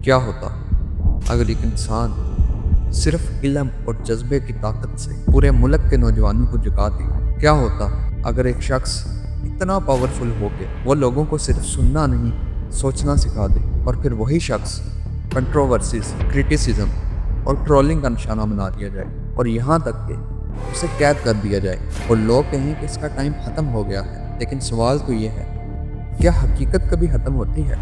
کیا ہوتا اگر ایک انسان صرف علم اور جذبے کی طاقت سے پورے ملک کے نوجوانوں کو جگا دے؟ کیا ہوتا اگر ایک شخص اتنا پاورفل ہو کہ وہ لوگوں کو صرف سننا نہیں سوچنا سکھا دے، اور پھر وہی شخص کنٹروورسیز، کرٹیسزم اور ٹرولنگ کا نشانہ بنا دیا جائے، اور یہاں تک کہ اسے قید کر دیا جائے اور لوگ کہیں کہ اس کا ٹائم ختم ہو گیا ہے؟ لیکن سوال تو یہ ہے، کیا حقیقت کبھی ختم ہوتی ہے؟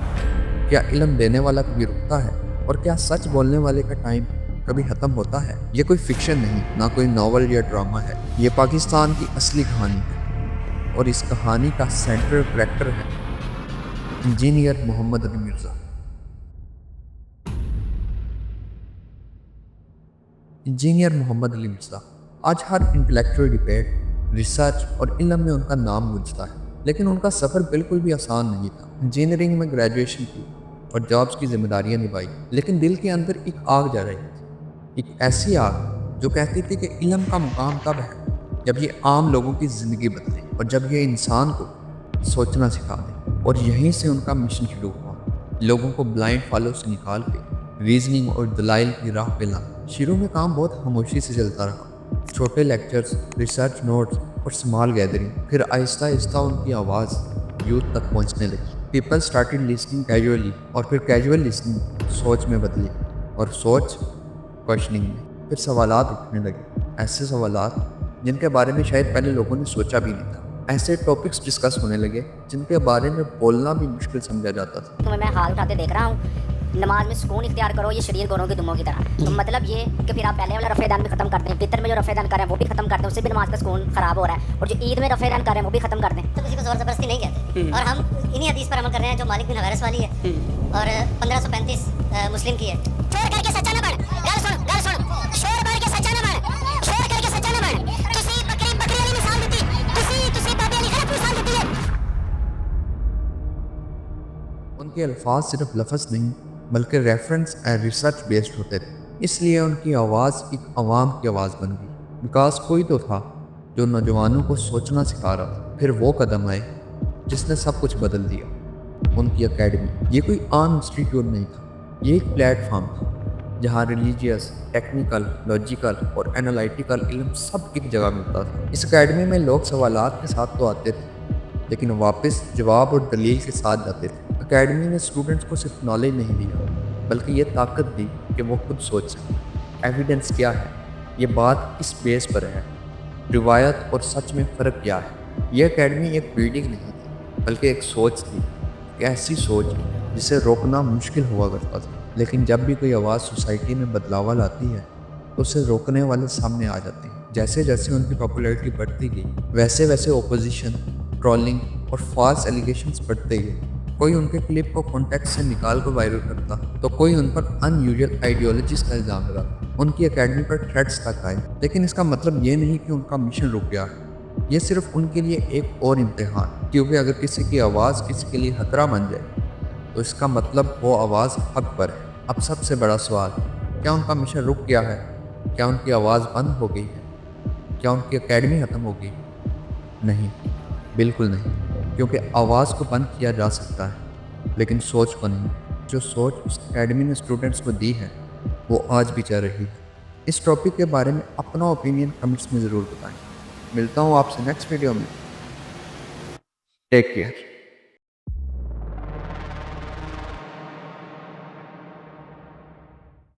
کیا علم دینے والا کبھی رکتا ہے؟ اور کیا سچ بولنے والے کا ٹائم کبھی ختم ہوتا ہے؟ یہ کوئی فکشن نہیں، نہ کوئی ناول یا ڈرامہ ہے، یہ پاکستان کی اصلی کہانی ہے، اور اس کہانی کا سینٹرل کریکٹر ہے انجینئر محمد علی مرزا۔ انجینئر محمد علی مرزا آج ہر انٹلیکچوئل ڈبیٹ، ریسرچ اور علم میں ان کا نام گونجتا ہے، لیکن ان کا سفر بالکل بھی آسان نہیں تھا۔ انجینئرنگ میں گریجویشن کی اور جابس کی ذمہ داریاں نبھائی، لیکن دل کے اندر ایک آگ جا رہی تھی، ایک ایسی آگ جو کہتی تھی کہ علم کا مقام تب ہے جب یہ عام لوگوں کی زندگی بدلے، اور جب یہ انسان کو سوچنا سکھا دے۔ اور یہیں سے ان کا مشن شروع ہوا، لوگوں کو بلائنڈ فالو سے نکال کے ریزننگ اور دلائل کی راہ پہ لانا۔ شروع میں کام بہت خاموشی سے چلتا رہا، چھوٹے لیکچرز، ریسرچ نوٹس اور سمال گیدرنگ۔ پھر آہستہ آہستہ ان کی آواز یوتھ تک پہنچنے لگی۔ پیپل سٹارٹڈ لسننگ کیجولی، اور پھر کیجول لسننگ سوچ میں بدلی، اور سوچ کوشچننگ میں۔ پھر سوالات اٹھنے لگے، ایسے سوالات جن کے بارے میں شاید پہلے لوگوں نے سوچا بھی نہیں تھا۔ ایسے ٹاپکس ڈسکس ہونے لگے جن کے بارے میں بولنا بھی مشکل سمجھا جاتا تھا۔ تمہیں میں ہاتھ اٹھاتے دیکھ رہا ہوں، نماز میں سکون اختیار کرو، یہ شریر گوروں کی دموں کی طرح۔ تو مطلب یہ کہ پھر آپ پہلے والا رفع دان بھی ختم کر دیں، فطر میں جو رفع دان کر رہے ہیں وہ بھی ختم کر دیں، اس سے بھی نماز کا سکون خراب ہو رہا ہے، اور جو عید میں رفع دان کر رہے ہیں وہ بھی ختم کر دیں۔ تو کسی کو زور زبردستی نہیں کہتے، اور ہم انہی حدیث پر عمل کر رہے ہیں جو مالک بن حویرث والی ہے اور 1535 مسلم کی ہے۔ شور کر کے سچا نہ بن، گل سن، شور کر کے سچا نہ بن، شور کر کے سچا نہ بن۔ تسی بکری والی مثال دیتی، تسی بابے علی غلط مثال دیتی ہے۔ ان کے الفاظ صرف لفظ نہیں بلکہ ریفرنس اینڈ ریسرچ بیسڈ ہوتے تھے، اس لیے ان کی آواز ایک عوام کی آواز بن گئی۔ بیکاز کوئی تو تھا جو نوجوانوں کو سوچنا سکھا رہا تھا۔ پھر وہ قدم آئے جس نے سب کچھ بدل دیا، ان کی اکیڈمی۔ یہ کوئی عام انسٹیٹیوٹ نہیں تھا، یہ ایک پلیٹ فارم تھا جہاں ریلیجیس، ٹیکنیکل، لاجیکل اور انالائٹیکل علم سب ایک جگہ ملتا تھا۔ اس اکیڈمی میں لوگ سوالات کے ساتھ تو آتے تھے، لیکن واپس جواب اور دلیل کے ساتھ جاتے تھے۔ اکیڈمی نے اسٹوڈنٹس کو صرف نالج نہیں دیا بلکہ یہ طاقت دی کہ وہ خود سوچ سکیں۔ ایویڈنس کیا ہے، یہ بات کس بیس پر ہے، روایت اور سچ میں فرق کیا ہے۔ یہ اکیڈمی ایک بلڈنگ نہیں تھی بلکہ ایک سوچ تھی، ایک ایسی سوچ جسے روکنا مشکل ہوا کرتا تھا، لیکن جب بھی کوئی آواز سوسائٹی میں بدلاوا لاتی ہے تو اسے روکنے والے سامنے آ جاتے ہیں۔ جیسے جیسے ان کی پاپولیرٹی بڑھتی گئی ویسے ویسے اپوزیشن، ٹرولنگ اور فالس ایلیگیشنز بڑھتے گئے۔ کوئی ان کے کلپ کو کانٹیکسٹ سے نکال کر وائرل کرتا تو کوئی ان پر ان یوزل آئیڈیالوجیز کا الزام لگاتا۔ ان کی اکیڈمی پر تھریٹس تک آئے، لیکن اس کا مطلب یہ نہیں کہ ان کا مشن رک گیا ہے، یہ صرف ان کے لیے ایک اور امتحان، کیونکہ اگر کسی کی آواز کسی کے لیے خطرہ بن جائے تو اس کا مطلب وہ آواز حق پر ہے۔ اب سب سے بڑا سوال، کیا ان کا مشن رک گیا ہے؟ کیا ان کی آواز بند ہو گئی ہے؟ کیا ان کی اکیڈمی ختم ہو گئی؟ نہیں، بالکل نہیں، کیونکہ آواز کو بند کیا جا سکتا ہے لیکن سوچ کو نہیں۔ جو سوچ اس اکیڈمی نے اسٹوڈنٹس کو دی ہے وہ آج بھی چل رہی ہے۔ اس ٹاپک کے بارے میں اپنا اوپینین کمنٹس میں ضرور بتائیں۔ ملتا ہوں آپ سے نیکسٹ ویڈیو میں۔ Take care.